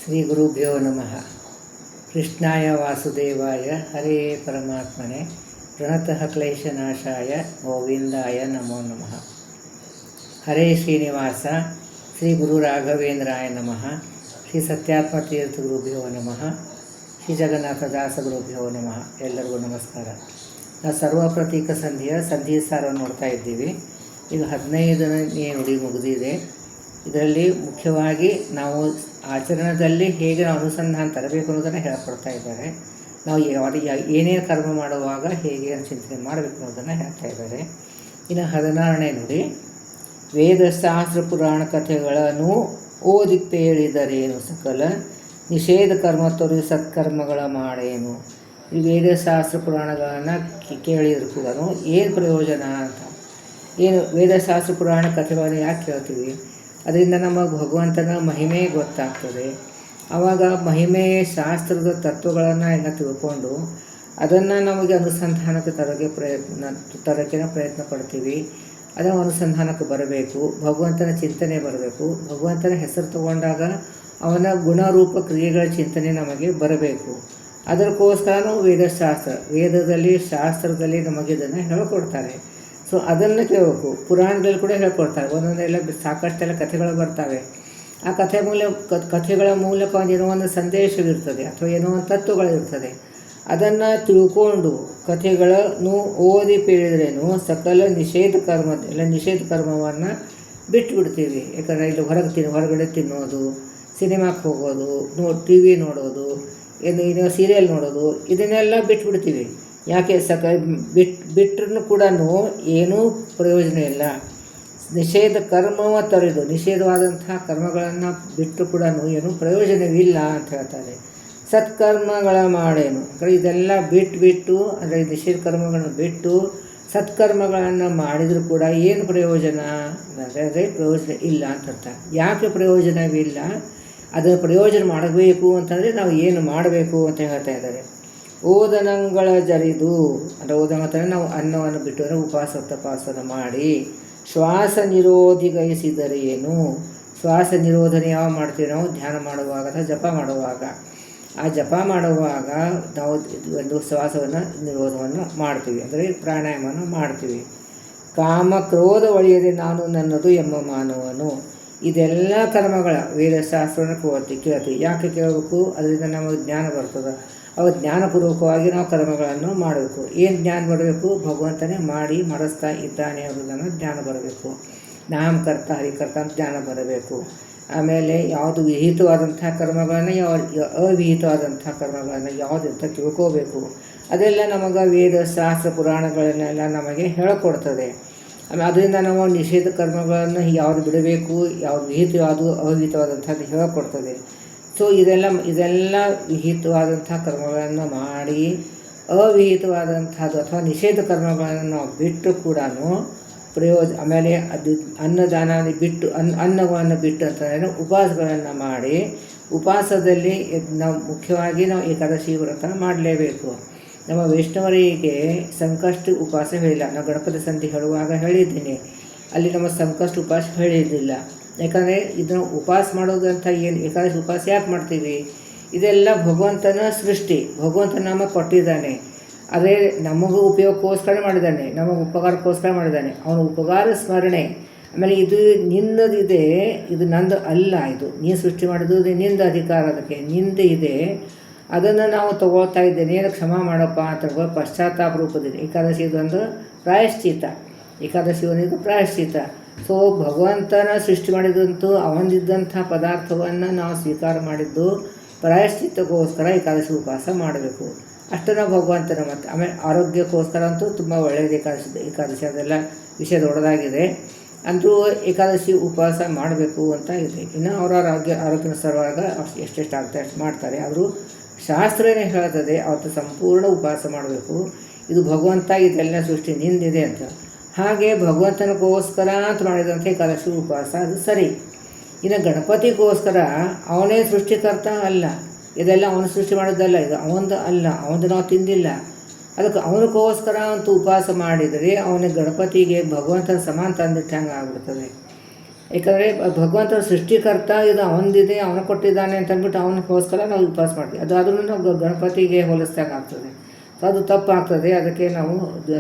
ಶ್ರೀ ಗುರುಭ್ಯೋ ನಮಃ. ಕೃಷ್ಣಾಯ ವಾಸುದೇವಾಯ ಹರೇ ಪರಮಾತ್ಮನೆ ಪ್ರಣತಃ ಕ್ಲೇಶನಾಶಾಯ ಗೋವಿಂದಾಯ ನಮೋ ನಮಃ. ಹರೇ ಶ್ರೀನಿವಾಸ ಶ್ರೀ ಗುರು ರಾಘವೇಂದ್ರಾಯ ನಮಃ. ಶ್ರೀ ಸತ್ಯಾತ್ಮತೀರ್ಥ ಗುರುಭ್ಯೋ ನಮಃ. ಶ್ರೀ ಜಗನ್ನಾಥದಾಸ ಗುರುಭ್ಯೋ ನಮಃ. ಎಲ್ಲರಿಗೂ ನಮಸ್ಕಾರ. ನಾವು ಸರ್ವ ಪ್ರತೀಕ ಸಂಧಿ ಸಾರವನ್ನು ನೋಡ್ತಾ ಇದ್ದೀವಿ. ಈಗ 15ನೇ ನುಡಿ ಮುಗಿದಿದೆ. ಇದರಲ್ಲಿ ಮುಖ್ಯವಾಗಿ ನಾವು ಆಚರಣೆಯಲ್ಲಿ ಹೇಗೆ ನಾವು ಅನುಸಂಧಾನ ತರಬೇಕು ಅನ್ನೋದನ್ನು ಹೇಳ್ಕೊಡ್ತಾ ಇದ್ದಾರೆ. ನಾವು ಏನೇನು ಕರ್ಮ ಮಾಡುವಾಗ ಹೇಗೆ ಚಿಂತನೆ ಮಾಡಬೇಕು ಅನ್ನೋದನ್ನು ಹೇಳ್ತಾ ಇದ್ದಾರೆ. ಇನ್ನು 16ನೇ ನುಡಿ, ವೇದ ಶಾಸ್ತ್ರ ಪುರಾಣ ಕಥೆಗಳನ್ನು ಓದಿ ಹೇಳಿದರೇನು ಸಕಲ ನಿಷೇಧ ಕರ್ಮ ತೊರೆದು ಸತ್ಕರ್ಮಗಳ ಮಾಡೇನು. ಈ ವೇದಶಾಸ್ತ್ರ ಪುರಾಣಗಳನ್ನು ಕೇಳಿದ್ರು ಕೂಡ ಏನು ಪ್ರಯೋಜನ ಅಂತ. ಏನು ವೇದಶಾಸ್ತ್ರ ಪುರಾಣ ಕಥೆಗಳನ್ನು ಯಾಕೆ ಕೇಳ್ತೀವಿ? ಅದರಿಂದ ನಮಗೆ ಭಗವಂತನ ಮಹಿಮೆ ಗೊತ್ತಾಗ್ತದೆ. ಆವಾಗ ಮಹಿಮೆ ಶಾಸ್ತ್ರದ ತತ್ವಗಳನ್ನು ಎಲ್ಲ ತಿಳ್ಕೊಂಡು ಅದನ್ನು ನಮಗೆ ಅನುಸಂಧಾನಕ್ಕೆ ತರೋಕ್ಕೆ ಪ್ರಯತ್ನ ಪಡ್ತೀವಿ. ಅದನ್ನು ಅನುಸಂಧಾನಕ್ಕೆ ಬರಬೇಕು. ಭಗವಂತನ ಚಿಂತನೆ ಬರಬೇಕು. ಭಗವಂತನ ಹೆಸರು ತಗೊಂಡಾಗ ಅವನ ಗುಣರೂಪ ಕ್ರಿಯೆಗಳ ಚಿಂತನೆ ನಮಗೆ ಬರಬೇಕು. ಅದಕ್ಕೋಸ್ಕರ ವೇದದಲ್ಲಿ ಶಾಸ್ತ್ರದಲ್ಲಿ ನಮಗೆ ಇದನ್ನು ಹೇಳಿಕೊಡ್ತಾರೆ. ಸೊ ಅದನ್ನು ಕೇಳಬೇಕು. ಪುರಾಣದಲ್ಲಿ ಕೂಡ ಹೇಳ್ಕೊಡ್ತಾರೆ. ಒಂದೊಂದೆಲ್ಲ ಸಾಕಷ್ಟೆಲ್ಲ ಕಥೆಗಳು ಬರ್ತವೆ. ಆ ಕಥೆಗಳ ಮೂಲಕ ಏನೋ ಒಂದು ಸಂದೇಶವಿರ್ತದೆ ಅಥವಾ ಏನೋ ಒಂದು ತತ್ವಗಳಿರ್ತದೆ. ಅದನ್ನು ತಿಳ್ಕೊಂಡು ಕಥೆಗಳನ್ನು ಓದಿ ಹೇಳಿದ್ರೇನು ಸಕಲ ನಿಷೇಧ ಕರ್ಮವನ್ನು ಬಿಟ್ಟುಬಿಡ್ತೀವಿ. ಯಾಕಂದರೆ ಇಲ್ಲಿ ಹೊರಗಡೆ ತಿನ್ನೋದು, ಸಿನಿಮಾಕ್ಕೆ ಹೋಗೋದು, TV ನೋಡೋದು, ಏನೋ ಸೀರಿಯಲ್ ನೋಡೋದು, ಇದನ್ನೆಲ್ಲ ಬಿಟ್ಬಿಡ್ತೀವಿ. ಯಾಕೆ ಬಿಟ್ಟರೂ ಕೂಡ ಏನೂ ಪ್ರಯೋಜನ ಇಲ್ಲ. ನಿಷೇಧ ಕರ್ಮವ ತೊರೆದು ನಿಷೇಧವಾದಂತಹ ಕರ್ಮಗಳನ್ನು ಬಿಟ್ಟು ಕೂಡ ಏನೂ ಪ್ರಯೋಜನವಿಲ್ಲ ಅಂತ ಹೇಳ್ತಾರೆ. ಸತ್ಕರ್ಮಗಳ ಮಾಡೇನು ಅಂದರೆ ಇದೆಲ್ಲ ಬಿಟ್ಟು ಅಂದರೆ ನಿಷೇಧ ಕರ್ಮಗಳನ್ನು ಬಿಟ್ಟು ಸತ್ಕರ್ಮಗಳನ್ನು ಮಾಡಿದರೂ ಕೂಡ ಏನು ಪ್ರಯೋಜನ ಅಂದರೆ ಪ್ರಯೋಜನ ಇಲ್ಲ ಅಂತ ಅರ್ಥ. ಯಾಕೆ ಪ್ರಯೋಜನವಿಲ್ಲ? ಅದನ್ನು ಪ್ರಯೋಜನ ಮಾಡಬೇಕು ಅಂತಂದರೆ ನಾವು ಏನು ಮಾಡಬೇಕು ಅಂತ ಹೇಳ್ತಾ ಇದ್ದಾರೆ. ಓದನಂಗಳ ಜರಿದು ಅಂದರೆ ಓದನಂತಂದರೆ ನಾವು ಅನ್ನವನ್ನು ಬಿಟ್ಟು ಅಂದರೆ ಉಪವಾಸ ತಪಾಸನ ಮಾಡಿ ಶ್ವಾಸ ನಿರೋಧಿಗೈಸಿದರೆ ಏನು. ಶ್ವಾಸ ನಿರೋಧನೆ ಯಾವ ಮಾಡ್ತೀವಿ? ನಾವು ಧ್ಯಾನ ಮಾಡುವಾಗ ಅಥವಾ ಜಪ ಮಾಡುವಾಗ. ಆ ಜಪ ಮಾಡುವಾಗ ನಾವು ಒಂದು ಶ್ವಾಸವನ್ನು ನಿರೋಧವನ್ನು ಮಾಡ್ತೀವಿ, ಅಂದರೆ ಪ್ರಾಣಾಯಾಮವನ್ನು ಮಾಡ್ತೀವಿ. ಕಾಮ ಕ್ರೋಧ ಒಳೆಯದೆ ನಾನು ನನ್ನದು ಎಂಬ ಮಾನವನು. ಇದೆಲ್ಲ ಕರ್ಮಗಳ ವೇದಶಾಸ್ತ್ರವನ್ನು ಕೇಳ್ತೀವಿ. ಯಾಕೆ ಕೇಳಬೇಕು? ಅದರಿಂದ ನಮಗೆ ಜ್ಞಾನ ಬರ್ತದೆ. ಅವ ಜ್ಞಾನಪೂರ್ವಕವಾಗಿ ನಾವು ಕರ್ಮಗಳನ್ನು ಮಾಡಬೇಕು. ಏನು ಜ್ಞಾನ ಬರಬೇಕು? ಭಗವಂತನೇ ಮಾಡಿಸ್ತಾ ಇದ್ದಾನೆ ಅನ್ನೋದನ್ನು ಜ್ಞಾನ ಬರಬೇಕು. ನಾಮಕರ್ತ ಹರಿಕರ್ತ ಅಂತ ಜ್ಞಾನ ಬರಬೇಕು. ಆಮೇಲೆ ಯಾವುದು ವಿಹಿತವಾದಂಥ ಕರ್ಮಗಳನ್ನು ಅವಿಹಿತವಾದಂಥ ಕರ್ಮಗಳನ್ನು ಯಾವುದು ಅಂತ ತಿಳ್ಕೋಬೇಕು. ಅದೆಲ್ಲ ನಮಗೆ ವೇದಶಾಸ್ತ್ರ ಪುರಾಣಗಳನ್ನೆಲ್ಲ ನಮಗೆ ಹೇಳಿಕೊಡ್ತದೆ. ಆಮೇಲೆ ಅದರಿಂದ ನಾವು ನಿಷೇಧ ಕರ್ಮಗಳನ್ನು ಯಾವುದು ಬಿಡಬೇಕು, ಯಾವುದು ವಿಹಿತ ಯಾವುದು ಅವಿಹಿತವಾದಂಥದ್ದು ಹೇಳಿಕೊಡ್ತದೆ. ಸೊ ಇದೆಲ್ಲ ವಿಹಿತವಾದಂಥ ಕರ್ಮಗಳನ್ನು ಮಾಡಿ ಅವಿಹಿತವಾದಂಥದ್ದು ಅಥವಾ ನಿಷೇಧ ಕರ್ಮಗಳನ್ನು ನಾವು ಬಿಟ್ಟು ಕೂಡ ಆಮೇಲೆ ಅದು ಅನ್ನದಾನ ಬಿಟ್ಟು ಅನ್ನವನ್ನು ಬಿಟ್ಟು ಅಂತಂದರೆ ಉಪವಾಸಗಳನ್ನು ಮಾಡಿ ಉಪವಾಸದಲ್ಲಿ ನಾವು ಮುಖ್ಯವಾಗಿ ನಾವು ಏಕಾದಶಿ ವ್ರತ ಮಾಡಲೇಬೇಕು. ನಮ್ಮ ವೈಷ್ಣವರಿಗೆ ಸಂಕಷ್ಟ ಉಪವಾಸ ಹೇಳಿಲ್ಲ. ನಾವು ಗಣಪತಿ ಸಂಧಿ ಹೇಳುವಾಗ ಹೇಳಿದ್ದೀನಿ. ಅಲ್ಲಿ ನಮ್ಮ ಸಂಕಷ್ಟ ಉಪವಾಸ ಹೇಳಿದ್ದಿಲ್ಲ. ಯಾಕಂದರೆ ಇದನ್ನು ಉಪವಾಸ ಮಾಡೋದಂತ ಏನು ಏಕಾದಶಿ ಉಪವಾಸ ಯಾಕೆ ಮಾಡ್ತೀವಿ? ಇದೆಲ್ಲ ಭಗವಂತನ ಸೃಷ್ಟಿ. ಭಗವಂತ ನಮಗೆ ಕೊಟ್ಟಿದ್ದಾನೆ. ಅದೇ ನಮಗೂ ಉಪಯೋಗಕ್ಕೋಸ್ಕರ ಮಾಡಿದ್ದಾನೆ, ನಮಗೆ ಉಪಕಾರಕ್ಕೋಸ್ಕರ ಮಾಡಿದ್ದಾನೆ. ಅವನ ಉಪಕಾರ ಸ್ಮರಣೆ. ಆಮೇಲೆ ಇದು ನಿಂದದಿದೆ, ಇದು ನಂದು ಅಲ್ಲ. ಇದು ನೀನು ಸೃಷ್ಟಿ ಮಾಡಿದ್ದು ನಿಂದ ಅಧಿಕಾರ, ಅದಕ್ಕೆ ನಿಂದೆ ಇದೆ. ಅದನ್ನು ನಾವು ತಗೊಳ್ತಾ ಇದ್ದೇನೆ. ಕ್ಷಮ ಮಾಡಪ್ಪ ಅಂತ ಪಶ್ಚಾತ್ತಾಪ ರೂಪದಲ್ಲಿ ಏಕಾದಶಿ ಇದೊಂದು ಪ್ರಾಯಶ್ಚಿತ್ತ. ಏಕಾದಶಿ ಒಂದಿದ್ದು ಪ್ರಾಯಶ್ಚಿತ್ತ. ಸೊ ಭಗವಂತನ ಸೃಷ್ಟಿ ಮಾಡಿದಂತೂ ಅವನಿದ್ದಂಥ ಪದಾರ್ಥವನ್ನು ನಾವು ಸ್ವೀಕಾರ ಮಾಡಿದ್ದು ಪ್ರಾಯಶ್ಚಿತ್ತಕ್ಕೋಸ್ಕರ ಏಕಾದಶಿ ಉಪವಾಸ ಮಾಡಬೇಕು. ಅಷ್ಟನ್ನು ಭಗವಂತನ ಮತ್ತು ಆಮೇಲೆ ಆರೋಗ್ಯಕ್ಕೋಸ್ಕರ ಅಂತೂ ತುಂಬ ಒಳ್ಳೆಯದು ಏಕಾದಶಿ ಅದೆಲ್ಲ ವಿಷಯ ದೊಡ್ಡದಾಗಿದೆ. ಅಂದರೂ ಏಕಾದಶಿ ಉಪವಾಸ ಮಾಡಬೇಕು ಅಂತ ಇದೆ. ಇನ್ನು ಅವರ ಆರೋಗ್ಯನ ಸಲುವಾಗ ಎಷ್ಟೆಷ್ಟು ಆಗ್ತಾ ಅಷ್ಟು ಮಾಡ್ತಾರೆ. ಆದರೂ ಶಾಸ್ತ್ರನೇ ಹೇಳ್ತದೆ ಅವತ್ತು ಸಂಪೂರ್ಣ ಉಪವಾಸ ಮಾಡಬೇಕು. ಇದು ಭಗವಂತ ಇದೆಲ್ಲ ಸೃಷ್ಟಿ ನಿಂದಿದೆ ಅಂತ. ಹಾಗೆ ಭಗವಂತನಿಗೋಸ್ಕರ ಅಂತ ಮಾಡಿದಂಥ ಏಕಾದಶಿ ಉಪವಾಸ ಅದು ಸರಿ. ಇನ್ನು ಗಣಪತಿಗೋಸ್ಕರ ಅವನೇ ಸೃಷ್ಟಿಕರ್ತ ಅಲ್ಲ, ಇದೆಲ್ಲ ಅವನು ಸೃಷ್ಟಿ ಮಾಡೋದಲ್ಲ, ಇದು ಅವನದು ಅಲ್ಲ, ಅವನದು ನಾವು ತಿಂದಿಲ್ಲ. ಅದಕ್ಕೆ ಅವನಿಗೋಸ್ಕರ ಅಂತೂ ಉಪವಾಸ ಮಾಡಿದರೆ ಅವನಿಗೆ ಗಣಪತಿಗೆ ಭಗವಂತನ ಸಮಾನ ತಂದಿಟ್ಟು ಹಂಗೆ ಆಗ್ಬಿಡ್ತದೆ. ಯಾಕಂದರೆ ಭಗವಂತನ ಸೃಷ್ಟಿಕರ್ತ ಇದು ಅವನದಿದೆ, ಅವನು ಕೊಟ್ಟಿದ್ದಾನೆ ಅಂತ ಅಂದ್ಬಿಟ್ಟು ಅವನಿಗೋಸ್ಕರ ನಾವು ಉಪವಾಸ ಮಾಡ್ತೀವಿ. ಆದ್ರೂ ನಾವು ಗಣಪತಿಗೆ ಹೋಲಿಸ್ದಾಗ ಆಗ್ತದೆ. ಸೊ ಅದು ತಪ್ಪಾಗ್ತದೆ. ಅದಕ್ಕೆ ನಾವು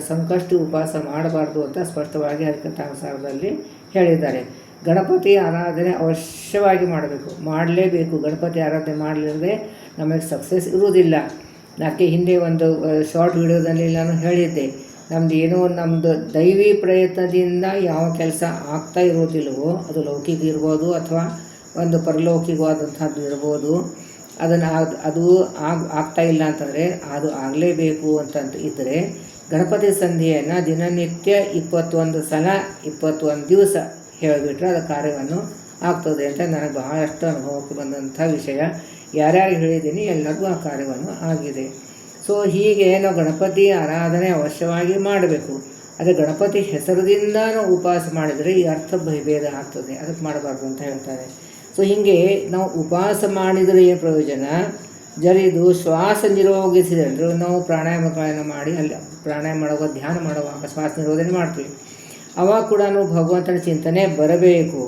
ಸಂಕಷ್ಟಿ ಉಪವಾಸ ಮಾಡಬಾರ್ದು ಅಂತ ಸ್ಪಷ್ಟವಾಗಿ ಹರಿಕಥಾನುಸಾರದಲ್ಲಿ ಹೇಳಿದ್ದಾರೆ. ಗಣಪತಿ ಆರಾಧನೆ ಅವಶ್ಯವಾಗಿ ಮಾಡಬೇಕು, ಮಾಡಲೇಬೇಕು. ಗಣಪತಿ ಆರಾಧನೆ ಮಾಡಲಿಲ್ಲದೆ ನಮಗೆ ಸಕ್ಸಸ್ ಇರುವುದಿಲ್ಲ. ನಾಕೆ ಹಿಂದೆ ಒಂದು ಶಾರ್ಟ್ ವಿಡಿಯೋದಲ್ಲಿ ನಾನು ಹೇಳಿದ್ದೆ, ನಮ್ಮದು ದೈವಿ ಪ್ರಯತ್ನದಿಂದ ಯಾವ ಕೆಲಸ ಆಗ್ತಾ ಇರೋದಿಲ್ಲವೋ ಅದು ಲೌಕಿಕ ಇರ್ಬೋದು ಅಥವಾ ಒಂದು ಪರಲೌಕಿಕವಾದಂಥದ್ದು ಇರ್ಬೋದು, ಅದು ಆಗ್ತಾ ಇಲ್ಲ ಅಂತಂದರೆ ಅದು ಆಗಲೇಬೇಕು ಅಂತಂತ ಇದ್ದರೆ ಗಣಪತಿ ಸಂಧಿಯನ್ನು ದಿನನಿತ್ಯ 21 ಸಲ 21 ದಿವಸ ಹೇಳಿಬಿಟ್ರೆ ಅದು ಕಾರ್ಯವನ್ನು ಆಗ್ತದೆ ಅಂತ ನನಗೆ ಬಹಳಷ್ಟು ಅನುಭವಕ್ಕೆ ಬಂದಂಥ ವಿಷಯ. ಯಾರ್ಯಾರು ಹೇಳಿದ್ದೀನಿ ಎಲ್ಲರಿಗೂ ಆ ಕಾರ್ಯವನ್ನು ಆಗಿದೆ. ಸೊ ಹೀಗೆ ನಾವು ಗಣಪತಿ ಆರಾಧನೆ ಅವಶ್ಯವಾಗಿ ಮಾಡಬೇಕು. ಅದೇ ಗಣಪತಿ ಹೆಸರದಿಂದ ನಾವು ಉಪವಾಸ ಮಾಡಿದರೆ ಈ ಅರ್ಥ ಭೇದ ಆಗ್ತದೆ, ಅದಕ್ಕೆ ಮಾಡಬಾರ್ದು ಅಂತ ಹೇಳ್ತಾರೆ. ಸೊ ಹೀಗೆ ನಾವು ಉಪವಾಸ ಮಾಡಿದರೆ ಏನು ಪ್ರಯೋಜನ? ಜರಿದು ಶ್ವಾಸ ನಿರೋಗಿಸಿದರೆ ನಾವು ಪ್ರಾಣಾಯಾಮಗಳನ್ನು ಮಾಡಿ ಅಲ್ಲಿ ಪ್ರಾಣಾಯಾಮ ಮಾಡುವಾಗ ಧ್ಯಾನ ಮಾಡುವಾಗ ಶ್ವಾಸ ನಿರೋಧನೆ ಮಾಡ್ತೀವಿ. ಅವಾಗ ಕೂಡ ಭಗವಂತನ ಚಿಂತನೆ ಬರಬೇಕು.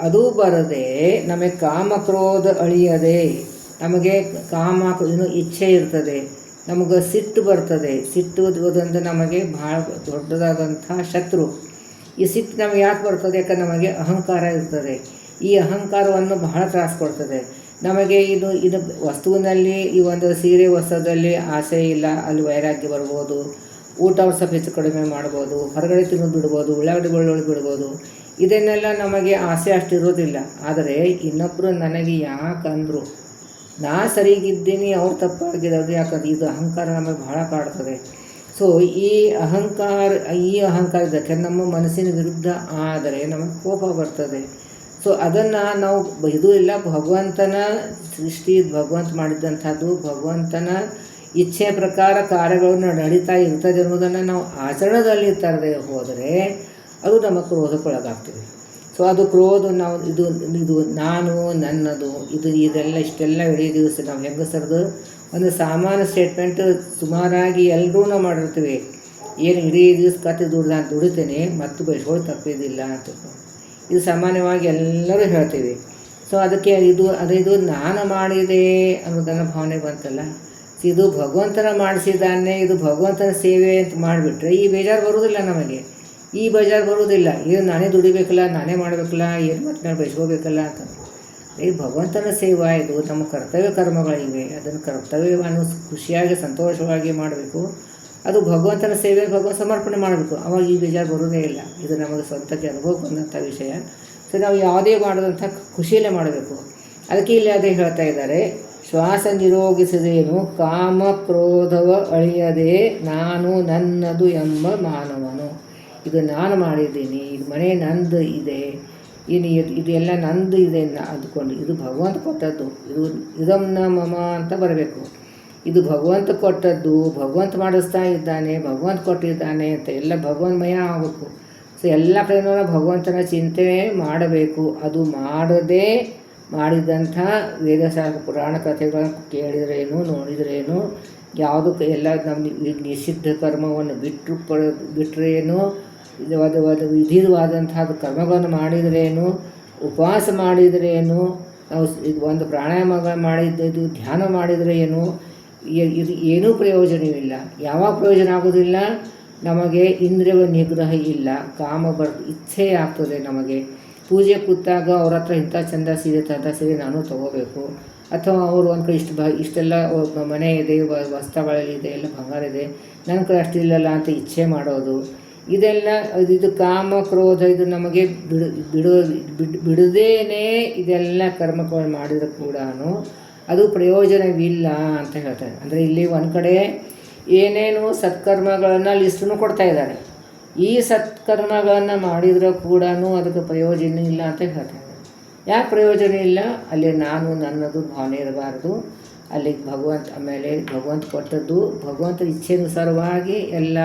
ಅದು ಬರದೆ ನಮಗೆ ಕಾಮಕ್ರೋಧ ಅಳಿಯದೆ, ನಮಗೆ ಇನ್ನೂ ಇಚ್ಛೆ ಇರ್ತದೆ, ನಮಗೆ ಸಿಟ್ಟು ಬರ್ತದೆ. ಸಿಟ್ಟು ಓದಂದ್ರೆ ನಮಗೆ ಭಾಳ ದೊಡ್ಡದಾದಂಥ ಶತ್ರು. ಈ ಸಿಟ್ಟು ನಮಗೆ ಯಾಕೆ ಬರ್ತದೆ? ಯಾಕಂದ್ರೆ ನಮಗೆ ಅಹಂಕಾರ ಇರ್ತದೆ. ಈ ಅಹಂಕಾರವನ್ನು ಬಹಳ ತ್ರಾಸು ಕೊಡ್ತದೆ ನಮಗೆ. ಇದು ವಸ್ತುವಿನಲ್ಲಿ ಈ ಒಂದು ಸೀರೆ ವಸ್ತ್ರದಲ್ಲಿ ಆಸೆ ಇಲ್ಲ, ಅಲ್ಲಿ ವೈರಾಗ್ಯ ಬರ್ಬೋದು. ಊಟ ಸ್ವಲ್ಪ ಹೆಚ್ಚು ಕಡಿಮೆ ಮಾಡ್ಬೋದು, ಹೊರಗಡೆ ತಿನ್ನೋದು ಬಿಡ್ಬೋದು, ಉಳ್ಳಾಗಡ್ಡಿ ಬೆಳ್ಳುಳ್ಳಿ ಬಿಡ್ಬೋದು. ಇದನ್ನೆಲ್ಲ ನಮಗೆ ಆಸೆ ಅಷ್ಟಿರೋದಿಲ್ಲ. ಆದರೆ ಇನ್ನೊಬ್ಬರು ನನಗೆ ಯಾಕಂದರು, ನಾ ಸರಿಗಿದ್ದೀನಿ, ಅವ್ರು ತಪ್ಪಾಗಿರೋದು ಯಾಕಂದ್ರೆ ಇದು ಅಹಂಕಾರ ನಮಗೆ ಬಹಳ ಕಾಡ್ತದೆ. ಸೊ ಈ ಅಹಂಕಾರದಕ್ಕೆ ನಮ್ಮ ಮನಸ್ಸಿನ ವಿರುದ್ಧ ಆದರೆ ನಮಗೆ ಕೋಪ ಬರ್ತದೆ. ಸೊ ಅದನ್ನು ನಾವು ಇದು ಇಲ್ಲ, ಭಗವಂತನ ಸೃಷ್ಟಿ ಭಗವಂತ ಮಾಡಿದ್ದಂಥದ್ದು, ಭಗವಂತನ ಇಚ್ಛೆ ಪ್ರಕಾರ ಕಾರ್ಯಗಳನ್ನು ನಡೀತಾ ಇರ್ತದೆ ಅನ್ನೋದನ್ನು ನಾವು ಆಚರಣೆಯಲ್ಲಿ ತರದೆ ಹೋದರೆ ಅದು ನಮ್ಮ ಕ್ರೋಧಕ್ಕೊಳಗಾಗ್ತದೆ. ಸೊ ಅದು ಕ್ರೋಧ ನಾವು ಇದು ನಾನು ನನ್ನದು ಇಷ್ಟೆಲ್ಲ ಇಡೀ ದಿವಸ ನಾವು ಹೆಂಗಸರದು ಒಂದು ಸಾಮಾನ್ಯ ಸ್ಟೇಟ್ಮೆಂಟ್ ಸುಮಾರಾಗಿ ಎಲ್ಲರೂ ನಾವು ಮಾಡಿರ್ತೀವಿ. ಏನು ಇಡೀ ದಿವಸ ಕತೆ ನಾನು ದುಡಿತೇನೆ ಮತ್ತು ಬಯಸ್ಕೊಂಡು ತಪ್ಪಿದಿಲ್ಲ ಅಂತ ಇದು ಸಾಮಾನ್ಯವಾಗಿ ಎಲ್ಲರೂ ಹೇಳ್ತೀವಿ. ಸೊ ಅದಕ್ಕೆ ಇದು ನಾನು ಮಾಡಿದೆ ಅನ್ನೋದನ್ನು ಭಾವನೆ ಬಂತಲ್ಲ. ಇದು ಭಗವಂತನ ಮಾಡಿಸಿದ್ದಾನೆ, ಇದು ಭಗವಂತನ ಸೇವೆ ಅಂತ ಮಾಡಿಬಿಟ್ರೆ ಈ ಬೇಜಾರು ಬರೋದಿಲ್ಲ ನಮಗೆ. ಈ ಬೇಜಾರು ಬರುವುದಿಲ್ಲ. ಏನು ನಾನೇ ದುಡಿಬೇಕಲ್ಲ, ನಾನೇ ಮಾಡಬೇಕಲ್ಲ, ಏನು ಮತ್ತೆ ನಾನು ಬಯಸ್ಕೋಬೇಕಲ್ಲ ಅಂತ. ಈ ಭಗವಂತನ ಸೇವಾ, ಇದು ನಮ್ಮ ಕರ್ತವ್ಯ ಕರ್ಮಗಳಿವೆ. ಅದನ್ನು ಕರ್ತವ್ಯವನ್ನು ಖುಷಿಯಾಗಿ ಸಂತೋಷವಾಗಿ ಮಾಡಬೇಕು. ಅದು ಭಗವಂತನ ಸೇವೆ, ಭಗವಂತ ಸಮರ್ಪಣೆ ಮಾಡಬೇಕು. ಅವಾಗ ಈ ಬೇಜಾರು ಬರೋದೇ ಇಲ್ಲ. ಇದು ನಮಗೆ ಸ್ವಂತಕ್ಕೆ ಅನುಭವಕ್ಕೆ ಬಂದಂಥ ವಿಷಯ. ಸೊ ನಾವು ಯಾವುದೇ ಮಾಡೋದಂಥ ಖುಷಿಯಲ್ಲೇ ಮಾಡಬೇಕು. ಅದಕ್ಕೆ ಇಲ್ಲಿ ಅದೇ ಹೇಳ್ತಾ ಇದ್ದಾರೆ, ಶ್ವಾಸ ನಿರೋಗಿಸದೇನು ಕಾಮ ಕ್ರೋಧವ ಅಳಿಯದೆ ನಾನು ನನ್ನದು ಎಂಬ ಮಾನವನು. ಇದು ನಾನು ಮಾಡಿದ್ದೀನಿ, ಇದು ಮನೆ ನಂದು ಇದೆ, ಇದೆಲ್ಲ ನಂದು ಇದೆ ಅಂದ್ಕೊಂಡು ಇದು ಭಗವಂತ ಕೊಟ್ಟದ್ದು. ಇದನ್ನ ಮಮ ಅಂತ ಬರಬೇಕು. ಇದು ಭಗವಂತ ಕೊಟ್ಟದ್ದು, ಭಗವಂತ ಮಾಡಿಸ್ತಾ ಇದ್ದಾನೆ, ಭಗವಂತ ಕೊಟ್ಟಿದ್ದಾನೆ ಅಂತ ಎಲ್ಲ ಭಗವನ್ಮಯ ಆಗಬೇಕು. ಸೊ ಎಲ್ಲ ಕಡೆಯೂ ಭಗವಂತನ ಚಿಂತನೆ ಮಾಡಬೇಕು. ಅದು ಮಾಡದೆ ಮಾಡಿದಂಥ ವೇದಶಾಸ್ತ್ರ ಪುರಾಣ ಕಥೆಗಳನ್ನು ಕೇಳಿದ್ರೇನು ನೋಡಿದ್ರೇನು, ಯಾವುದಕ್ಕೆ ಎಲ್ಲ ನಮ್ಮ ನಿಷಿದ್ಧ ಕರ್ಮವನ್ನು ಬಿಟ್ಟರೇನು, ವಿಧಿವಾದಂಥದ್ದು ಕರ್ಮಗಳನ್ನು ಮಾಡಿದ್ರೇನು, ಉಪವಾಸ ಮಾಡಿದ್ರೇನು, ನಾವು ಇದು ಒಂದು ಪ್ರಾಣಾಯಾಮ ಮಾಡಿದ್ದು ಧ್ಯಾನ ಮಾಡಿದರೆ ಏನು, ಇದು ಏನೂ ಪ್ರಯೋಜನವಿಲ್ಲ. ಯಾವಾಗ ಪ್ರಯೋಜನ ಆಗೋದಿಲ್ಲ? ನಮಗೆ ಇಂದ್ರಿಯ ನಿಗ್ರಹ ಇಲ್ಲ, ಇಚ್ಛೆ ಆಗ್ತದೆ ನಮಗೆ. ಪೂಜೆ ಕೂತಾಗ ಅವ್ರ ಹತ್ರ ಇಂಥ ಚಂದ ಸೀರೆ ಸೀರೆ ನಾನು ತೊಗೋಬೇಕು, ಅಥವಾ ಅವರು ಒಂದು ಕಡೆ ಇಷ್ಟೆಲ್ಲ ಮನೆ ಇದೆ, ವಸ್ತ್ರಗಳಿದೆ, ಎಲ್ಲ ಬಂಗಾರ ಇದೆ, ನನ್ನ ಕಡೆ ಅಷ್ಟಿಲ್ಲಲ್ಲ ಅಂತ ಇಚ್ಛೆ ಮಾಡೋದು. ಇದೆಲ್ಲ ಇದು ಕಾಮ ಕ್ರೋಧ, ಇದು ನಮಗೆ ಬಿಡದೇನೆ ಇದೆಲ್ಲ ಕರ್ಮಗಳು ಮಾಡಿದರೂ ಕೂಡ ಅದು ಪ್ರಯೋಜನವಿಲ್ಲ ಅಂತ ಹೇಳ್ತಾರೆ. ಅಂದರೆ ಇಲ್ಲಿ ಒಂದು ಕಡೆ ಏನೇನು ಸತ್ಕರ್ಮಗಳನ್ನು ಲಿಸ್ಟನ್ನು ಕೊಡ್ತಾ ಇದ್ದಾರೆ. ಈ ಸತ್ಕರ್ಮಗಳನ್ನು ಮಾಡಿದರೂ ಕೂಡ ಅದಕ್ಕೆ ಪ್ರಯೋಜನ ಇಲ್ಲ ಅಂತ ಹೇಳ್ತಾರೆ. ಯಾಕೆ ಪ್ರಯೋಜನ ಇಲ್ಲ? ಅಲ್ಲಿ ನಾನು ನನ್ನದು ಭಾವನೆ ಇರಬಾರ್ದು. ಅಲ್ಲಿ ಆಮೇಲೆ ಭಗವಂತ ಕೊಟ್ಟದ್ದು ಭಗವಂತ ಇಚ್ಛೆನುಸಾರವಾಗಿ ಎಲ್ಲ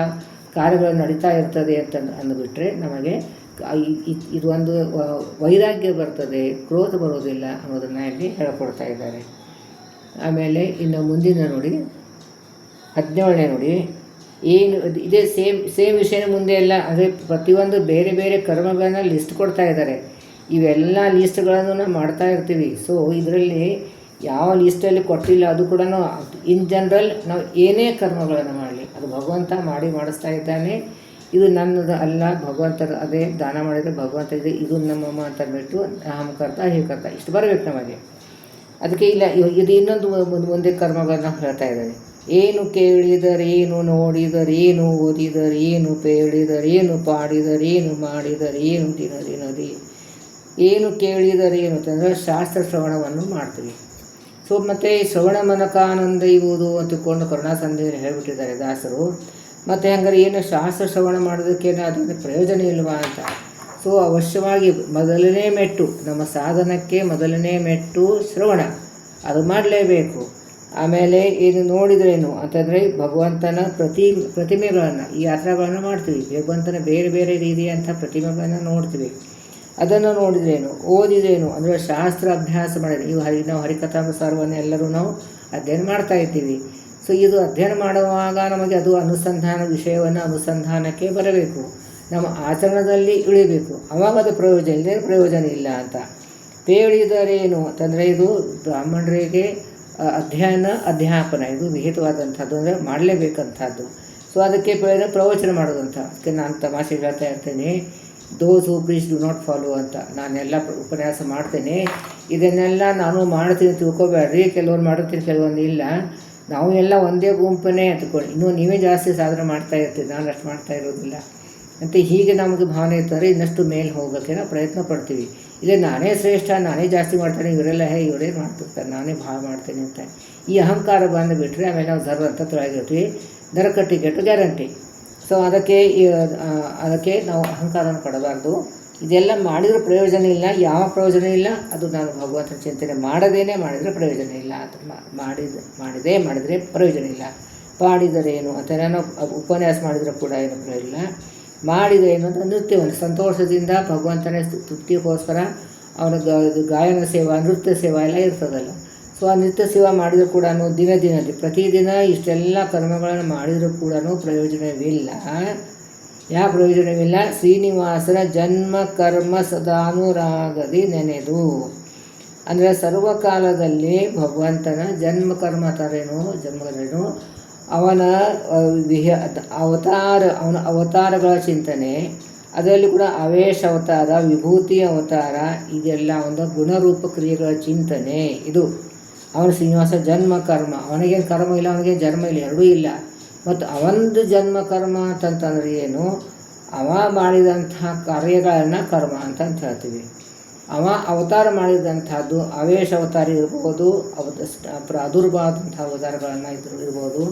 ಕಾರ್ಯಗಳು ನಡೀತಾ ಇರ್ತದೆ ಅಂತ ಅಂದುಬಿಟ್ರೆ ನಮಗೆ ಇದೊಂದು ವೈರಾಗ್ಯ ಬರ್ತದೆ, ಕ್ರೋಧ ಬರೋದಿಲ್ಲ ಅನ್ನೋದನ್ನು ಇಲ್ಲಿ ಹೇಳ್ಕೊಡ್ತಾ ಇದ್ದಾರೆ. ಆಮೇಲೆ ಇನ್ನು ಮುಂದಿನ ನೋಡಿ 17ನೇ ನೋಡಿ, ಏನು ಇದೇ ಸೇಮ್ ವಿಷಯನ ಮುಂದೆ ಎಲ್ಲ ಅಂದರೆ ಪ್ರತಿಯೊಂದು ಬೇರೆ ಬೇರೆ ಕರ್ಮಗಳನ್ನ ಲಿಸ್ಟ್ ಕೊಡ್ತಾ ಇದ್ದಾರೆ. ಇವೆಲ್ಲ ಲಿಸ್ಟ್ಗಳನ್ನು ನಾವು ಮಾಡ್ತಾ ಇರ್ತೀವಿ. ಸೊ ಇದರಲ್ಲಿ ಯಾವ ಲಿಸ್ಟಲ್ಲಿ ಕೊಟ್ಟಿಲ್ಲ ಅದು ಕೂಡ ಇನ್ ಜನರಲ್ ನಾವು ಏನೇ ಕರ್ಮಗಳನ್ನು ಮಾಡಲಿ ಅದು ಭಗವಂತ ಮಾಡಿಸ್ತಾ ಇದ್ದಾನೆ. ಇದು ನನ್ನದು ಅಲ್ಲ, ಭಗವಂತನ ಅದೇ ದಾನ ಮಾಡಿದರೆ ಭಗವಂತ ಇದೆ, ಇದು ನಮ್ಮಮ್ಮ ಅಂತ ಅಂದ್ಬಿಟ್ಟು ಅಹಂ ಕರ್ತ ಹೇ ಕರ್ತ ಇಷ್ಟು ಬರಬೇಕು ನಮಗೆ. ಅದಕ್ಕೆ ಇಲ್ಲ ಇದು ಇನ್ನೊಂದು ಒಂದೇ ಕರ್ಮಗಳನ್ನು ಹೇಳ್ತಾ ಇದ್ದಾರೆ. ಏನು ಕೇಳಿದರೇನು, ನೋಡಿದರೇನು, ಓದಿದರೇನು, ಪೇಳಿದರೇನು, ಪಾಡಿದರೇನು, ಮಾಡಿದರೇನು, ದಿನದಿ ಏನು ಕೇಳಿದರೇನು ಅಂತಂದರೆ ಶಾಸ್ತ್ರ ಶ್ರವಣವನ್ನು ಮಾಡ್ತೀವಿ. ಸೊ ಮತ್ತು ಶ್ರವಣ ಮನಕಾನಂದ ಇರುವುದು ಅಂತಕೊಂಡು ಕರುಣಾಸಂಧಿಯಲ್ಲಿ ಹೇಳಿಬಿಟ್ಟಿದ್ದಾರೆ ದಾಸರು. ಮತ್ತು ಹಂಗಾರೆ ಏನು ಶಾಸ್ತ್ರ ಶ್ರವಣ ಮಾಡೋದಕ್ಕೇನು ಅದರಿಂದ ಪ್ರಯೋಜನ ಇಲ್ವಾ ಅಂತ. ಸೊ ಅವಶ್ಯವಾಗಿ ಮೊದಲನೇ ಮೆಟ್ಟು ನಮ್ಮ ಸಾಧನಕ್ಕೆ ಮೊದಲನೇ ಮೆಟ್ಟು ಶ್ರವಣ, ಅದು ಮಾಡಲೇಬೇಕು. ಆಮೇಲೆ ಏನು ನೋಡಿದ್ರೇನು ಅಂತಂದರೆ ಭಗವಂತನ ಪ್ರತಿಮೆಗಳನ್ನು ಈ ಯಾತ್ರೆಗಳನ್ನು ಮಾಡ್ತೀವಿ. ಭಗವಂತನ ಬೇರೆ ಬೇರೆ ರೀತಿಯಂಥ ಪ್ರತಿಮೆಗಳನ್ನು ನೋಡ್ತೀವಿ. ಅದನ್ನು ನೋಡಿದ್ರೇನು, ಓದಿದ್ರೇನು ಅಂದರೆ ಶಾಸ್ತ್ರ ಅಭ್ಯಾಸ ಮಾಡಿದ್ರೆ ನಾವು ಹರಿಕಥಾನುಸಾರವನ್ನು ಎಲ್ಲರೂ ನಾವು ಅಧ್ಯಯನ ಮಾಡ್ತಾ ಇದ್ದೀವಿ. ಸೊ ಇದು ಅಧ್ಯಯನ ಮಾಡುವಾಗ ನಮಗೆ ಅದು ವಿಷಯವನ್ನು ಅನುಸಂಧಾನಕ್ಕೆ ಬರಬೇಕು, ನಮ್ಮ ಆಚರಣದಲ್ಲಿ ಇಳಿಬೇಕು. ಅವಾಗ ಅದು ಪ್ರಯೋಜನ ಇಲ್ಲ ಅಂತ. ಪೇಳಿದರೇನು ಅಂತಂದರೆ ಇದು ಬ್ರಾಹ್ಮಣರಿಗೆ ಅಧ್ಯಾಪನ ಇದು ವಿಹಿತವಾದಂಥದ್ದು, ಅಂದರೆ ಮಾಡಲೇಬೇಕಂಥದ್ದು. ಸೊ ಅದಕ್ಕೆ ಪ್ರವಚನ ಮಾಡೋದಂಥ. ಅದಕ್ಕೆ ನಾನು ತಮಾಷೆ ಹೇಳ್ತಾ ಇರ್ತೇನೆ, ದೋಸ್ ಹೂ ಪ್ರೀಚ್ ಡು ನಾಟ್ ಫಾಲೋ ಅಂತ. ನಾನೆಲ್ಲ ಉಪನ್ಯಾಸ ಮಾಡ್ತೇನೆ, ಇದನ್ನೆಲ್ಲ ನಾನು ಮಾಡ್ತೀನಿ ತಿಳ್ಕೊಬೇಡ್ರಿ. ಕೆಲವೊಂದು ಮಾಡ್ತೀನಿ, ಕೆಲವೊಂದು ಇಲ್ಲ. ನಾವು ಎಲ್ಲ ಒಂದೇ ಗುಂಪನ್ನೇ ಅಂದ್ಕೊಂಡು ಇನ್ನೂ ನೀವೇ ಜಾಸ್ತಿ ಸಾಧನೆ ಮಾಡ್ತಾ ಇರ್ತೀವಿ, ನಾನು ಅಷ್ಟು ಮಾಡ್ತಾ ಇರೋದಿಲ್ಲ ಅಂತ ಹೀಗೆ ನಮಗೆ ಭಾವನೆ ಇರ್ತಾರೆ. ಇನ್ನಷ್ಟು ಮೇಲೆ ಹೋಗೋಕ್ಕೆ ನಾವು ಪ್ರಯತ್ನ ಪಡ್ತೀವಿ. ಇಲ್ಲೇ ನಾನೇ ಶ್ರೇಷ್ಠ, ನಾನೇ ಜಾಸ್ತಿ ಮಾಡ್ತೇನೆ, ಇವರೆಲ್ಲ ಇವರೇ ಮಾಡ್ತಿರ್ತಾರೆ, ನಾನೇ ಭಾಳ ಮಾಡ್ತೇನೆ ಅಂತ ಈ ಅಹಂಕಾರ ಬಂದು ಬಿಟ್ಟರೆ ಆಮೇಲೆ ನಾವು ಧರ್ಮ ಅಂತ ತೊಳಗಿರ್ತೀವಿ. ಗೆಟ್ಟು ಗ್ಯಾರಂಟಿ. ಸೊ ಅದಕ್ಕೆ ನಾವು ಅಹಂಕಾರವನ್ನು ಪಡಬಾರ್ದು. ಇದೆಲ್ಲ ಮಾಡಿದ್ರೆ ಪ್ರಯೋಜನ ಇಲ್ಲ. ಯಾವ ಪ್ರಯೋಜನ ಇಲ್ಲ, ಅದು ನಾನು ಭಗವಂತನ ಚಿಂತನೆ ಮಾಡಿದರೆ ಪ್ರಯೋಜನ ಇಲ್ಲ. ಅದು ಮಾಡಿದರೆ ಪ್ರಯೋಜನ ಇಲ್ಲ. ಪಾಡಿದರೇನು ಅಂತ ನಾನು ಉಪನ್ಯಾಸ ಮಾಡಿದರೆ ಕೂಡ ಏನು ಪ್ರಯೋಜನ. ಮಾಡಿದರೇನು ಅಂತ ನೃತ್ಯವನ್ನು ಸಂತೋಷದಿಂದ ಭಗವಂತನ ತೃಪ್ತಿಗೋಸ್ಕರ ಅವನ ಗಾಯನ ಸೇವಾ, ನೃತ್ಯ ಸೇವಾ ಎಲ್ಲ ಇರ್ತದಲ್ಲ. ಸೊ ಆ ನೃತ್ಯ ಸೇವಾ ಮಾಡಿದರೂ ಕೂಡ ದಿನದಿ ಪ್ರತಿದಿನ ಇಷ್ಟೆಲ್ಲ ಕರ್ಮಗಳನ್ನು ಮಾಡಿದರೂ ಕೂಡ ಪ್ರಯೋಜನವಿಲ್ಲ. ಯಾವ ಪ್ರಯೋಜನವಿಲ್ಲ? ಶ್ರೀನಿವಾಸನ ಜನ್ಮ ಕರ್ಮ ಸದಾನುರಾಗದಿ ನೆನೆದು ಅಂದರೆ ಸರ್ವಕಾಲದಲ್ಲಿ ಭಗವಂತನ ಜನ್ಮ ಕರ್ಮ ಜನ್ಮಗಳೇನು, ಅವನ ಅವನ ಅವತಾರಗಳ ಚಿಂತನೆ, ಅದರಲ್ಲಿ ಕೂಡ ಅವೇಶ ಅವತಾರ, ವಿಭೂತಿ ಅವತಾರ, ಇದೆಲ್ಲ ಒಂದು ಗುಣರೂಪ ಕ್ರಿಯೆಗಳ ಚಿಂತನೆ. ಇದು ಅವನ ಶ್ರೀನಿವಾಸ ಜನ್ಮ ಕರ್ಮ. ಅವನಿಗೇನು ಕರ್ಮ ಇಲ್ಲ, ಅವನಿಗೇನು ಜನ್ಮ ಇಲ್ಲ, ಎರಡೂ ಇಲ್ಲ. ಮತ್ತು ಅವನದು ಜನ್ಮ ಕರ್ಮ ಅಂತಂತಂದ್ರೆ ಏನು, ಅವ ಮಾಡಿದಂತಹ ಕಾರ್ಯಗಳನ್ನು ಕರ್ಮ ಅಂತ ಹೇಳ್ತೀವಿ. ಅವ ಅವತಾರ ಮಾಡಿದಂಥದ್ದು ಅವೇಶ ಅವತಾರ ಇರ್ಬೋದು, ಪ್ರಾದುರ್ಭಾವಾದಂಥ ಅವತಾರಗಳನ್ನು ಇರ್ಬೋದು.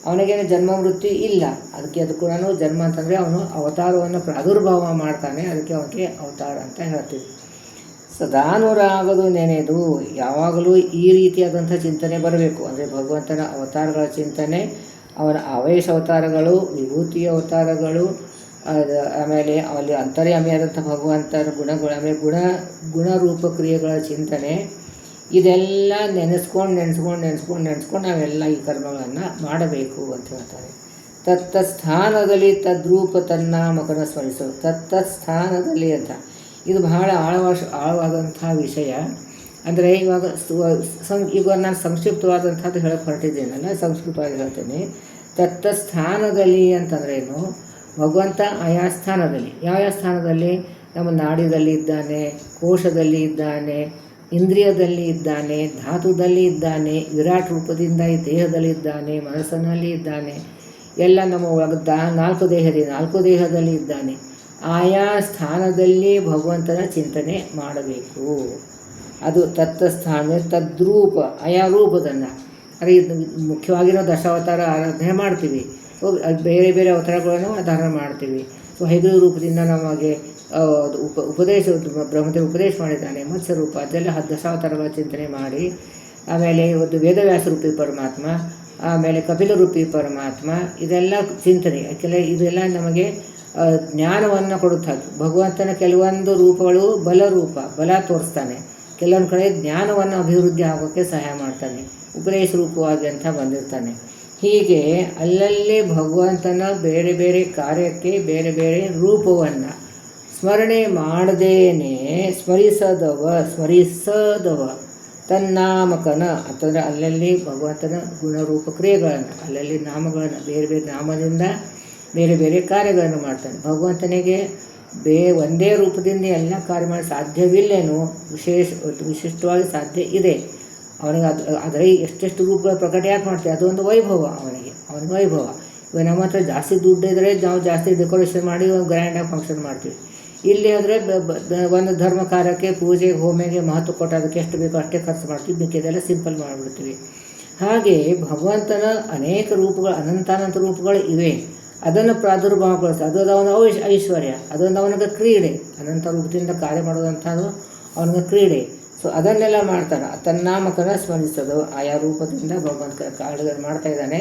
ಅವನಿಗೇನು ಜನ್ಮ ಮೃತ್ಯು ಇಲ್ಲ. ಅದು ಕೂಡ ಜನ್ಮ ಅಂತಂದರೆ ಅವನು ಅವತಾರವನ್ನು ಪ್ರಾದುರ್ಭಾವ ಮಾಡ್ತಾನೆ, ಅದಕ್ಕೆ ಅವನಿಗೆ ಅವತಾರ ಅಂತ ಹೇಳ್ತೀವಿ. ಸದಾನುರಾಗದು ನೆನೆದು ಯಾವಾಗಲೂ ಈ ರೀತಿಯಾದಂಥ ಚಿಂತನೆ ಬರಬೇಕು. ಅಂದರೆ ಭಗವಂತನ ಅವತಾರಗಳ ಚಿಂತನೆ, ಅವನ ಅವೇಶ ಅವತಾರಗಳು, ವಿಭೂತಿಯ ಅವತಾರಗಳು, ಆಮೇಲೆ ಅಲ್ಲಿ ಅಂತರ್ಯಾಮಿಯಾದಂಥ ಭಗವಂತನ ಗುಣಗಳು, ಆಮೇಲೆ ಗುಣರೂಪ ಕ್ರಿಯೆಗಳ ಚಿಂತನೆ, ಇದೆಲ್ಲ ನೆನೆಸ್ಕೊಂಡು ನಾವೆಲ್ಲ ಈ ಕರ್ಮಗಳನ್ನು ಮಾಡಬೇಕು ಅಂತ ಹೇಳ್ತಾರೆ. ತತ್ತಸ್ಥಾನದಲ್ಲಿ ತದ್ರೂಪ ತನ್ನಾಮಕನ ಸ್ಮರಿಸೋದು. ತತ್ತಸ್ಥಾನದಲ್ಲಿ ಅಂತ ಇದು ಬಹಳ ಆಳವಾದಂಥ ವಿಷಯ. ಅಂದರೆ ಈಗ ನಾನು ಸಂಕ್ಷಿಪ್ತವಾದಂಥದ್ದು ಹೇಳಕ್ಕೆ ಹೊರಟಿದ್ದೇನಲ್ಲ, ಸಂಸ್ಕೃತವಾಗಿ ಹೇಳ್ತೇನೆ. ತತ್ತಸ್ಥಾನದಲ್ಲಿ ಅಂತಂದ್ರೇನು, ಭಗವಂತ ಆಯಾ ಸ್ಥಾನದಲ್ಲಿ, ಯಾವ ಸ್ಥಾನದಲ್ಲಿ, ನಮ್ಮ ನಾಡಿದಲ್ಲಿ ಇದ್ದಾನೆ, ಕೋಶದಲ್ಲಿ ಇದ್ದಾನೆ, ಇಂದ್ರಿಯದಲ್ಲಿ ಇದ್ದಾನೆ, ಧಾತುದಲ್ಲಿ ಇದ್ದಾನೆ, ವಿರಾಟ್ ರೂಪದಿಂದ ಈ ದೇಹದಲ್ಲಿ ಇದ್ದಾನೆ, ಮನಸ್ಸಿನಲ್ಲಿ ಇದ್ದಾನೆ, ಎಲ್ಲ ನಮ್ಮ ಒಳಗೆ ನಾಲ್ಕು ದೇಹದಲ್ಲಿ ಇದ್ದಾನೆ. ಆಯಾ ಸ್ಥಾನದಲ್ಲಿ ಭಗವಂತನ ಚಿಂತನೆ ಮಾಡಬೇಕು. ಅದು ತತ್ತಸ್ಥಾನ ತದ್ರೂಪ, ಆಯಾ ರೂಪದನ್ನು. ಅದೇ ಮುಖ್ಯವಾಗಿ ನಾವು ದಶಾವತಾರ ಆರಾಧನೆ ಮಾಡ್ತೀವಿ. ಸೊ ಬೇರೆ ಬೇರೆ ಅವತಾರಗಳನ್ನು ಧಾರಣ ಮಾಡ್ತೀವಿ. ಸೊ ಹೈಗ್ರೀವ ರೂಪದಿಂದ ನಮಗೆ ಬ್ರಹ್ಮದೇವ ಉಪದೇಶ ಮಾಡಿದ್ದಾನೆ. ಮತ್ಸ್ಯ ರೂಪ, ಅದೆಲ್ಲ ದಶಾವತಾರಗಳ ಚಿಂತನೆ ಮಾಡಿ, ಆಮೇಲೆ ಒಂದು ವೇದವ್ಯಾಸ ರೂಪಿ ಪರಮಾತ್ಮ, ಆಮೇಲೆ ಕಪಿಲ ರೂಪಿ ಪರಮಾತ್ಮ, ಇದೆಲ್ಲ ಚಿಂತನೆ. ಯಾಕೆಂದರೆ ಇದೆಲ್ಲ ನಮಗೆ ಜ್ಞಾನವನ್ನು ಕೊಡುತ್ತದೆ. ಭಗವಂತನ ಕೆಲವೊಂದು ರೂಪಗಳು ಬಲ ತೋರಿಸ್ತಾನೆ, ಕೆಲವೊಂದು ಕಡೆ ಜ್ಞಾನವನ್ನು ಅಭಿವೃದ್ಧಿ ಆಗೋಕ್ಕೆ ಸಹಾಯ ಮಾಡ್ತಾನೆ, ಉಪದೇಶ ರೂಪವಾಗಿ ಅಂತ ಬಂದಿರ್ತಾನೆ. ಹೀಗೆ ಅಲ್ಲಲ್ಲಿ ಭಗವಂತನ ಬೇರೆ ಬೇರೆ ಕಾರ್ಯಕ್ಕೆ ಬೇರೆ ಬೇರೆ ರೂಪವನ್ನು ಸ್ಮರಣೆ ಮಾಡದೇನೆ ಸ್ಮರಿಸದವ ತನ್ನಾಮಕನ ಅಂತಂದರೆ ಅಲ್ಲಲ್ಲಿ ಭಗವಂತನ ಗುಣರೂಪ ಕ್ರಿಯೆಗಳನ್ನು, ಅಲ್ಲಲ್ಲಿ ನಾಮಗಳನ್ನು, ಬೇರೆ ಬೇರೆ ನಾಮದಿಂದ ಬೇರೆ ಬೇರೆ ಕಾರ್ಯಗಳನ್ನು ಮಾಡ್ತಾನೆ. ಭಗವಂತನಿಗೆ ಒಂದೇ ರೂಪದಿಂದ ಎಲ್ಲ ಕಾರ್ಯ ಮಾಡಿ ಸಾಧ್ಯವಿಲ್ಲೇನೋ, ವಿಶಿಷ್ಟವಾಗಿ ಸಾಧ್ಯ ಇದೆ ಅವನಿಗೆ. ಅದರ ಎಷ್ಟೆಷ್ಟು ರೂಪಗಳ ಪ್ರಕಟ ಯಾಕೆ ಮಾಡ್ತೀವಿ, ಅದೊಂದು ವೈಭವ ಅವನಿಗೆ ವೈಭವ. ಇವಾಗ ನಮ್ಮ ಹತ್ರ ಜಾಸ್ತಿ ದುಡ್ಡು ಇದ್ದರೆ ನಾವು ಜಾಸ್ತಿ ಡೆಕೋರೇಷನ್ ಮಾಡಿ ಗ್ರ್ಯಾಂಡಾಗಿ ಫಂಕ್ಷನ್ ಮಾಡ್ತೀವಿ. ಇಲ್ಲಿ ಆದರೆ ಒಂದು ಧರ್ಮ ಕಾರ್ಯಕ್ಕೆ, ಪೂಜೆಗೆ, ಹೋಮೆಗೆ ಮಹತ್ವ ಕೊಟ್ಟು ಅದಕ್ಕೆ ಎಷ್ಟು ಬೇಕೋ ಅಷ್ಟೇ ಖರ್ಚು ಮಾಡ್ತೀವಿ, ಮಿಕ್ಕಿದೆಲ್ಲ ಸಿಂಪಲ್ ಮಾಡಿಬಿಡ್ತೀವಿ. ಹಾಗೆ ಭಗವಂತನ ಅನೇಕ ರೂಪಗಳು, ಅನಂತಾನಂತ ರೂಪಗಳು ಇವೆ. ಅದನ್ನು ಪ್ರಾದುರ್ಭಾವಗೊಳಿಸ್ತಾರೆ. ಅದು ಅವನ ಐಶ್ವರ್ಯ, ಅದೊಂದು ಅವನಿಗೆ ಕ್ರೀಡೆ. ಅನಂತ ರೂಪದಿಂದ ಕಾರ್ಯ ಮಾಡೋದಂಥದ್ದು ಅವನಿಗೆ ಕ್ರೀಡೆ. ಸೊ ಅದನ್ನೆಲ್ಲ ಮಾಡ್ತಾನೆ. ತನ್ನಾಮಕನ ಸ್ಮರಿಸೋದು, ಆಯಾ ರೂಪದಿಂದ ಭಗವಂತ ಕಾರ್ಯಗಳನ್ನು ಮಾಡ್ತಾ ಇದ್ದಾನೆ.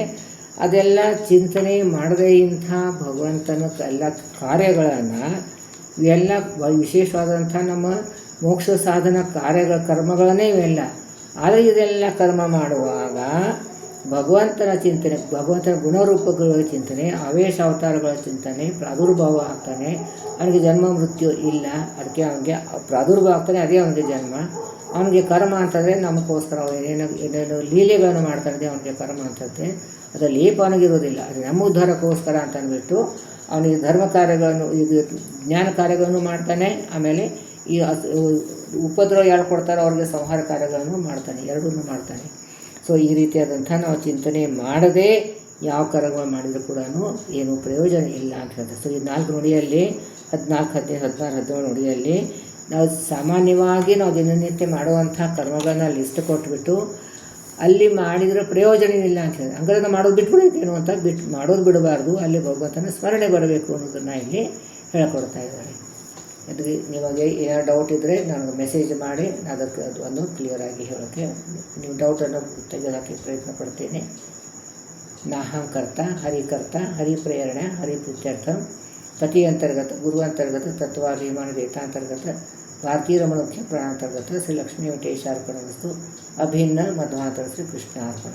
ಅದೆಲ್ಲ ಚಿಂತನೆ ಮಾಡದೇ ಇಂಥ ಭಗವಂತನ ಎಲ್ಲ ಕಾರ್ಯಗಳನ್ನು, ಇವೆಲ್ಲ ವಿಶೇಷವಾದಂಥ ನಮ್ಮ ಮೋಕ್ಷ ಸಾಧನ ಕರ್ಮಗಳನ್ನೇ ಇವೆಲ್ಲ. ಆದರೆ ಇದೆಲ್ಲ ಕರ್ಮ ಮಾಡುವಾಗ ಭಗವಂತನ ಚಿಂತನೆ, ಭಗವಂತನ ಗುಣರೂಪಗಳ ಚಿಂತನೆ, ಆವೇಶ ಅವತಾರಗಳ ಚಿಂತನೆ, ಪ್ರಾದುರ್ಭಾವ ಆಗ್ತಾನೆ. ಅವನಿಗೆ ಜನ್ಮ ಮೃತ್ಯು ಇಲ್ಲ, ಅದಕ್ಕೆ ಅವನಿಗೆ ಪ್ರಾದುರ್ಭಾವ ಆಗ್ತಾನೆ, ಅದೇ ಅವನಿಗೆ ಜನ್ಮ. ಅವನಿಗೆ ಕರ್ಮ ಅಂತಂದರೆ ನಮಗೋಸ್ಕರ ಏನೇನು ಲೀಲೆಗಳನ್ನು ಮಾಡ್ತಾನೆ, ಅವನಿಗೆ ಕರ್ಮ ಅಂತಂತೆ. ಅದು ಲೇಪ ಅವನಿಗಿರೋದಿಲ್ಲ, ಅದು ನಮ್ಮ ಉದ್ಧಾರಕ್ಕೋಸ್ಕರ ಅಂತ ಅಂದ್ಬಿಟ್ಟು ಅವನಿಗೆ ಧರ್ಮ ಕಾರ್ಯಗಳನ್ನು, ಇದು ಜ್ಞಾನ ಕಾರ್ಯಗಳನ್ನು ಮಾಡ್ತಾನೆ. ಆಮೇಲೆ ಈ ಉಪದ್ರವ ಯಾರು ಕೊಡ್ತಾರೋ ಅವ್ರಿಗೆ ಸಂಹಾರ ಕಾರ್ಯಗಳನ್ನು ಮಾಡ್ತಾನೆ, ಎರಡನ್ನೂ ಮಾಡ್ತಾನೆ. ಸೊ ಈ ರೀತಿಯಾದಂಥ ನಾವು ಚಿಂತನೆ ಮಾಡದೆ ಯಾವ ಕರ್ಮ ಮಾಡಿದರೂ ಕೂಡ ಏನೂ ಪ್ರಯೋಜನ ಇಲ್ಲ ಅಂತ ಹೇಳ್ತಾರೆ. ಸೊ ಈ 4 ನುಡಿಯಲ್ಲಿ 14, 15, 16, 17 ನುಡಿಯಲ್ಲಿ ನಾವು ಸಾಮಾನ್ಯವಾಗಿ ನಾವು ದಿನನಿತ್ಯ ಮಾಡುವಂಥ ಕರ್ಮಗಳನ್ನ ಲಿಸ್ಟ್ ಕೊಟ್ಬಿಟ್ಟು ಅಲ್ಲಿ ಮಾಡಿದರೆ ಪ್ರಯೋಜನ ಇಲ್ಲ ಅಂತ ಹೇಳಿದ್ರೆ, ಹಂಗಾದ್ರೆ ನಾವು ಮಾಡೋದು ಬಿಟ್ಬಿಡೋದೇನು ಅಂತ ಮಾಡೋದು ಬಿಡಬಾರ್ದು. ಅಲ್ಲಿ ಭಗವಂತನ ಸ್ಮರಣೆ ಬರಬೇಕು ಅನ್ನೋದನ್ನು ಇಲ್ಲಿ ಹೇಳ್ಕೊಡ್ತಾ ಇದ್ದಾರೆ. ಅದಕ್ಕೆ ನಿಮಗೆ ಏನಾದ್ರು ಡೌಟ್ ಇದ್ದರೆ ನನಗೆ ಮೆಸೇಜ್ ಮಾಡಿ, ಅದಕ್ಕೆ ಒಂದು ಕ್ಲಿಯರಾಗಿ ಹೇಳೋಕ್ಕೆ, ನೀವು ಡೌಟನ್ನು ತೆಗೆಯೋದಕ್ಕೆ ಪ್ರಯತ್ನ ಪಡ್ತೀನಿ. ನಾಹಂಕರ್ತ ಹರಿಕರ್ತ ಹರಿಪ್ರೇರಣ ಹರಿಪ್ರೀತ್ಯರ್ಥ ಪತಿ ಅಂತರ್ಗತ ಗುರು ಅಂತರ್ಗತ ತತ್ವಾಭಿಮಾನ ದೇತಾಂತರ್ಗತ ಭಾರತೀಯ ರಮಣೋಖ್ಯ ಪ್ರಾಣಾಂತರ್ಗತ ಶ್ರೀ ಲಕ್ಷ್ಮೀ ವೆಂಕಟೇಶಾರ್ಪಣ ವಸ್ತು ಅಭಿನ್ನ ಮಧ್ವಾಂತರ ಶ್ರೀ ಕೃಷ್ಣ ಅರ್ಪಣ.